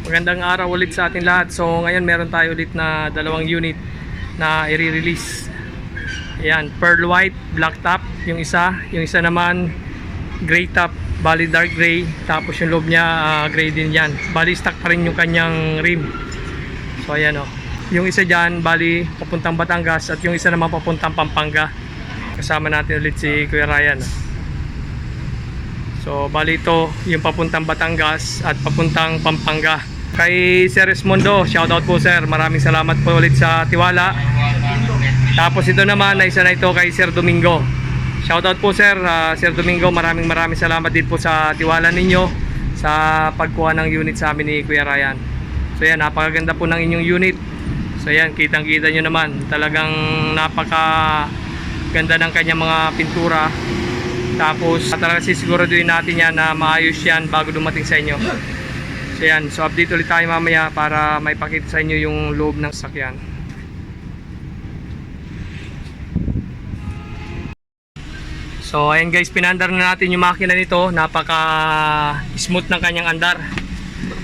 Magandang araw ulit sa ating lahat. So ngayon meron tayo ulit na dalawang unit na i-release. Ayan, pearl white, black top yung isa naman gray top, bali dark gray, tapos yung loob niya gray din yan. Bali stock pa rin yung kanyang rim. So ayan o. Yung isa dyan, bali papuntang Batangas, at yung isa naman papuntang Pampanga. Kasama natin ulit si Kuya Ryan. So bali ito yung papuntang Batangas at papuntang Pampanga. Kay Sir Esmondo, shoutout po sir, maraming salamat po ulit sa tiwala. Tapos ito naman na isa na ito kay Sir Domingo. Shoutout po sir, Sir Domingo, maraming salamat din po sa tiwala ninyo sa pagkuha ng unit sa amin ni Kuya Ryan. So yan, napakaganda po ng inyong unit. So yan, kitang kita nyo naman, talagang napakaganda ng kanyang mga pintura. Tapos talaga sisiguraduhin natin yan na maayos yan bago dumating sa inyo. So yan, so update ulit tayo mamaya para may pakita sa inyo yung loob ng sasakyan. So ayan guys, pinandar na natin yung makina nito. Napaka smooth ng kanyang andar.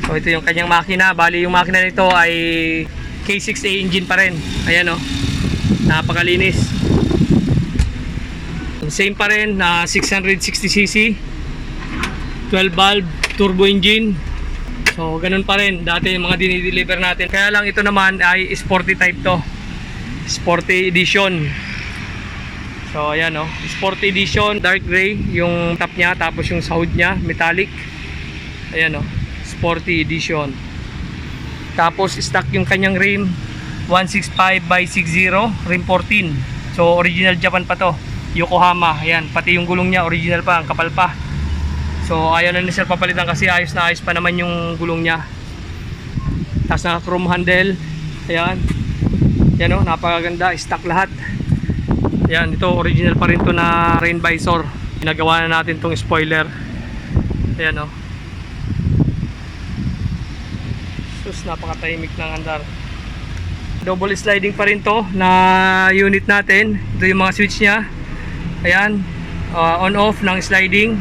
So ito yung kanyang makina. Bali yung makina nito ay K6A engine pa rin. Ayan o, napakalinis. Same pa rin na 660cc 12 valve turbo engine. So ganun pa rin dati yung mga dinideliver natin. Kaya lang ito naman ay sporty type to, sporty edition. So ayan o, sporty edition, dark gray yung top nya, tapos yung sahod nya metallic. Ayan o, sporty edition. Tapos stock yung kanyang rim 165/60 rim 14. So original Japan pa to, Yokohama. Ayan, pati yung gulong niya original pa, ang kapal pa. So ayaw na ni sir papalitan kasi ayos na ayos pa naman yung gulong niya. Tapos naka chrome handle. Ayan. Yan o, napakaganda, stock lahat. Ayan, ito original pa rin to na rain visor. Ginagawa na natin tong spoiler. Ayan o. Sus, napakatahimik ng andar. Double sliding pa rin to na unit natin. Ito yung mga switch nya. Ayan, on off ng sliding.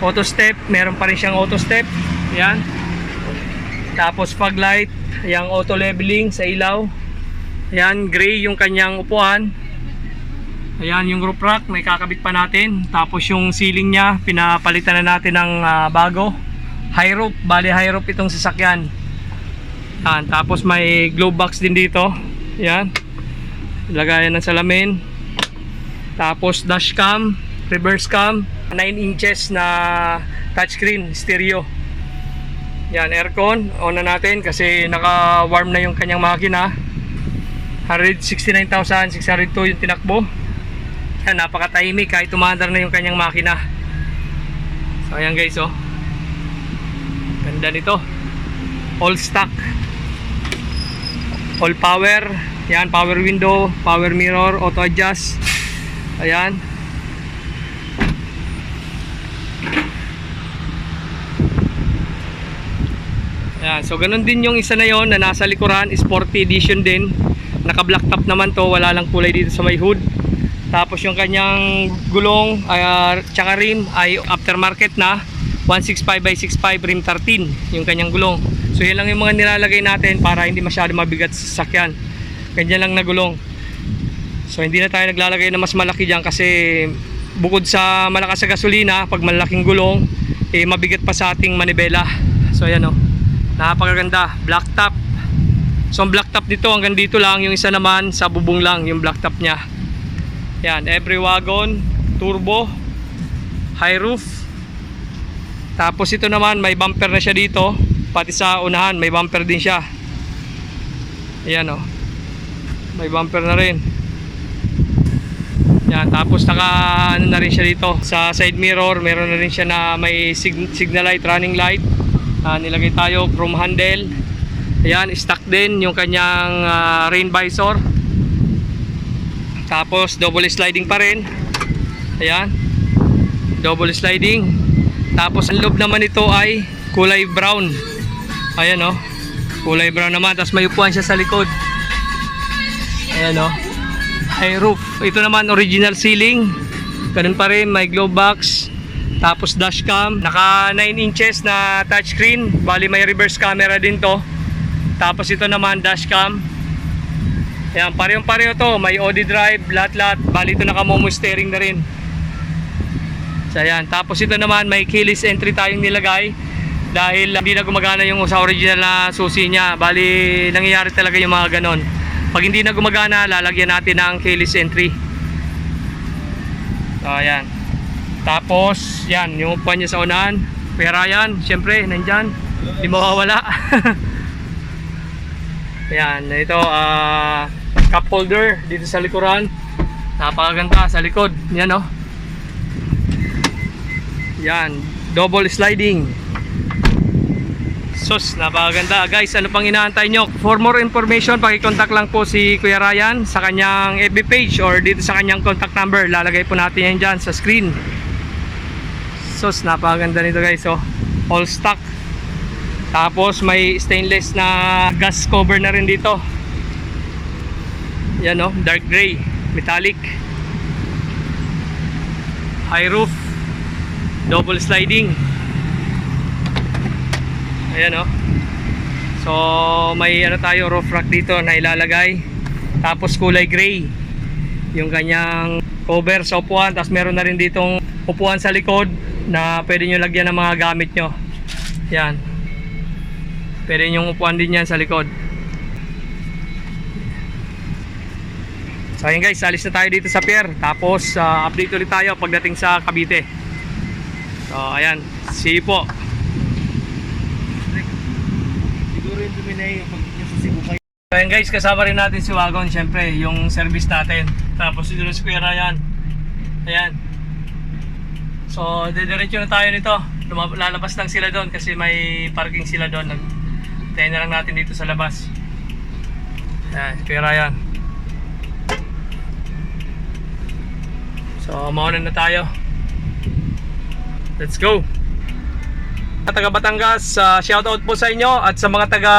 Auto step, meron pa rin siyang auto step. Ayan. Tapos fog light, yung auto leveling sa ilaw. Ayan, gray yung kanyang upuan. Ayan, yung roof rack may kakabit pa natin. Tapos yung ceiling nya pinapalitan na natin ng bago. High roof, bali high roof itong sasakyan. Ayan, tapos may glove box din dito. Ayan, lagayan ng salamin. Tapos dashcam, reverse cam, 9 inches na touchscreen stereo. Yan, aircon on na natin kasi naka-warm na yung kanyang makina. 169,602 yung tinakbo. Yan, napakatahimik kahit tumaandar na yung kanyang makina. So ayan guys, oh, ganda nito. All stock, all power. Yan, power window, power mirror, auto adjust. Ayan. Ayan, so ganun din yung isa na yon na nasa likuran, sporty edition din. Naka black top naman to, wala lang kulay dito sa may hood. Tapos yung kanyang gulong tsaka rim ay aftermarket na 165/65 rim 13 yung kanyang gulong. So yan lang yung mga nilalagay natin para hindi masyado mabigat sa sasakyan. Ganyan lang na gulong. So hindi na tayo naglalagay na mas malaki dyan kasi bukod sa malakas sa gasolina, pag malaking gulong mabigat pa sa ating manibela. So ayan o, napakaganda, black top. So ang black top dito hanggang dito lang, yung isa naman sa bubong lang yung black top nya. Yan, every wagon, turbo, high roof. Tapos ito naman may bumper na siya dito, pati sa unahan may bumper din siya. Ayan o, may bumper na rin. Yan, tapos naka ano na rin siya dito sa side mirror, meron na rin siya na may signal light, running light. Nilagay tayo chrome handle. Ayan, stock din yung kanyang rain visor. Tapos double sliding pa rin. Ayan, double sliding. Tapos ang loob naman ito ay kulay brown. Ayan o, kulay brown naman. Tapos may upuan siya sa likod. Ayan o, high roof. Ito naman original ceiling. Ganun pa rin, may glove box. Tapos dashcam, naka 9 inches na touchscreen, bali may reverse camera din to. Tapos ito naman dashcam. Ayan, parehong-pareho to, may OD drive, lahat-lahat. Bali ito naka-momo steering na rin. So ayan, tapos ito naman may keyless entry tayong nilagay dahil hindi na gumagana yung sa original na susi niya. Bali nangyayari talaga yung mga ganon. Pag hindi na gumagana, lalagyan natin ng keyless entry. So ayan. Tapos yan, yung upuan niya sa unahan. Pera yan, syempre nandyan, hindi mawawala. Ayan, ito cup holder dito sa likuran. Napakaganda sa likod. Yan oh. Yan, double sliding. Sus, napakaganda. Guys, ano pang inaantay nyo? For more information, paki-contact lang po si Kuya Ryan sa kanyang FB page or dito sa kanyang contact number. Lalagay po natin yan dyan sa screen. Sus, napakaganda nito guys oh. All stock. Tapos may stainless na gas cover na rin dito. Yan oh, dark gray, metallic. High roof, double sliding. Ayan oh. So may ano tayo, roof rack dito na ilalagay. Tapos kulay gray yung kanyang cover sa upuan. Tapos meron na rin ditong upuan sa likod na pwede nyo lagyan ng mga gamit nyo. Yan, pwede yung upuan din yan sa likod. So ayun guys, alis na tayo dito sa pier. Tapos update ulit tayo pagdating sa Cavite. So ayan, see you po. Siguro yung duminay yung susigo kayo. So ayan guys, kasama rin natin si Wagon, syempre yung service natin. Tapos si Kuya Ryan. Ayan. So didiretso na tayo nito. Lalabas lang sila doon kasi may parking sila doon. Tayo na lang natin dito sa labas. Ayan, Kuya Ryan. So mauna na tayo. Let's go. Taga Batangas, shoutout po sa inyo. At sa mga taga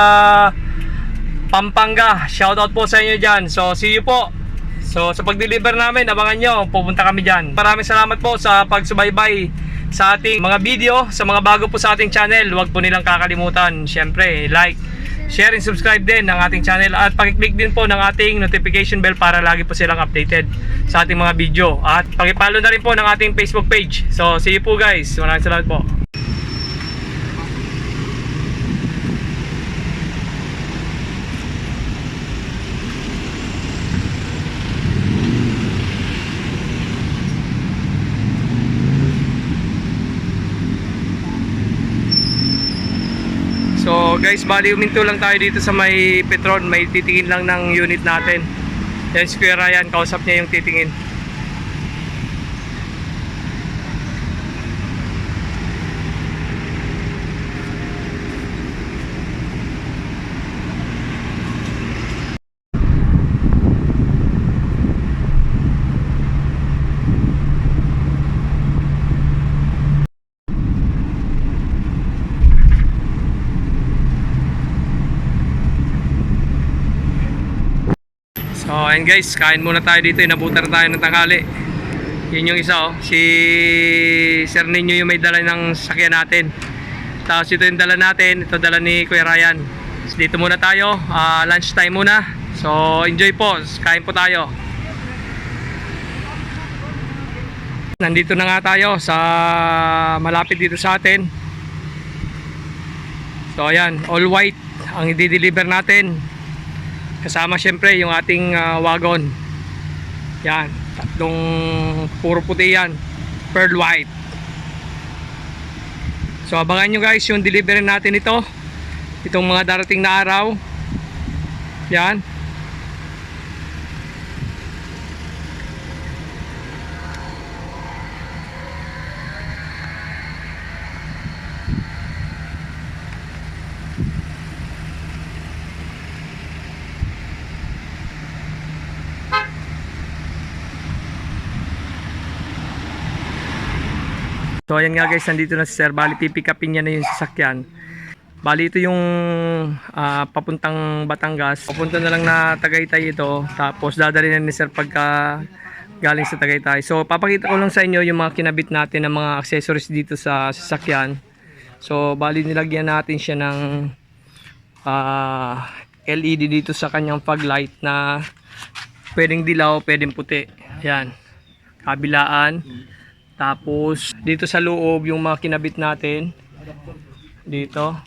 Pampanga, shoutout po sa inyo dyan. So see you po. So sa pag-deliver namin, abangan nyo, pupunta kami dyan. Maraming salamat po sa pagsubaybay sa ating mga video. Sa mga bago po sa ating channel, huwag po nilang kakalimutan, syempre like, share and subscribe din ng ating channel. At pakiclick din po ng ating notification bell para lagi po silang updated sa ating mga video. At pakipollow na rin po ng ating Facebook page. So see you po guys, maraming salamat po. So guys, bali uminto lang tayo dito sa may Petron. May titingin lang ng unit natin. Yan si Kuya Ryan, kausap niya yung titingin. So ayun guys, kain muna tayo dito. Inabutan na tayo ng tanghali. Yun yung isa oh, si Sir Ninyo yung may dala ng sakyan natin. Tapos ito yung dala natin, ito dala ni Kuya Ryan. So, dito muna tayo, lunch time muna. So enjoy po, kain po tayo. Nandito na nga tayo sa malapit dito sa atin. So ayan, all white ang i-deliver natin. Kasama syempre yung ating wagon. Yan, tatlong puro puti yan, pearl white. So abangan nyo guys yung delivery natin ito, itong mga darating na araw. Yan. So ayan nga guys, nandito na si Sir. Bali pipick upin niya na yung sasakyan. Bali ito yung papuntang Batangas. Papunta na lang na Tagaytay ito. Tapos dadalhin na ni Sir pagka galing sa Tagaytay. So papakita ko lang sa inyo yung mga kinabit natin ng mga accessories dito sa sasakyan. So bali nilagyan natin siya ng LED dito sa kanyang fog light na pwedeng dilaw, pwedeng puti. Ayan, kabilaan. Tapos dito sa loob yung mga kinabit natin dito.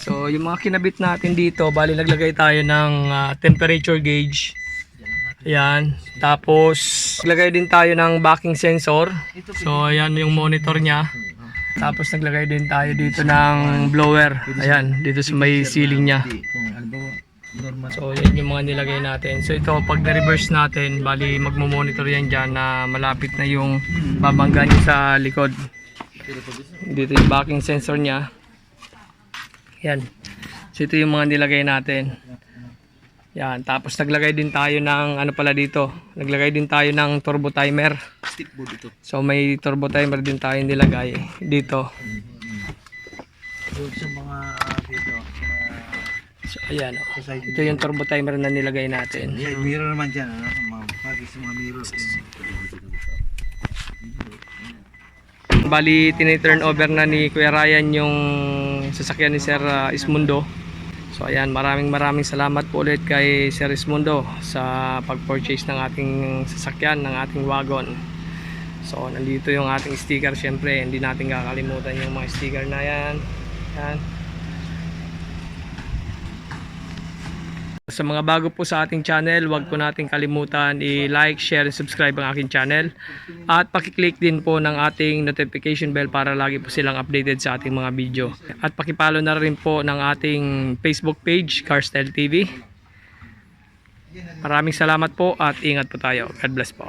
So yung mga kinabit natin dito, bali naglagay tayo ng temperature gauge. Ayan. Tapos naglagay din tayo ng backing sensor. So ayan yung monitor niya. Tapos naglagay din tayo dito ng blower. Ayan, dito sa may ceiling niya. So yan yung mga nilagay natin. So ito pag na-reverse natin, bali magmo-monitor yan dyan na malapit na yung babangga niya sa likod. Dito yung backing sensor niya. Yan. So ito yung mga nilagay natin. Yan. Tapos naglagay din tayo ng ano pala dito. Naglagay din tayo ng turbo timer. So may turbo timer din tayo nilagay dito. Sa mga dito. So ayan. Ito yung turbo timer na nilagay natin. Yeah, mirror naman dyan. Pagi sa mga mirror. Bali, tiniturn over na ni Kuya Ryan yung sasakyan ni Sir Ismundo. So ayan, maraming salamat po ulit kay Sir Ismundo sa pag-purchase ng ating sasakyan, ng ating wagon. So nandito yung ating sticker, syempre hindi natin kakalimutan yung mga sticker na yan. Yan. Sa mga bago po sa ating channel, huwag po natin kalimutan i-like, share, and subscribe ang aking channel. At pakiclick din po ng ating notification bell para lagi po silang updated sa ating mga video. At pakipollow na rin po ng ating Facebook page, Carstyle TV. Maraming salamat po at ingat po tayo. God bless po.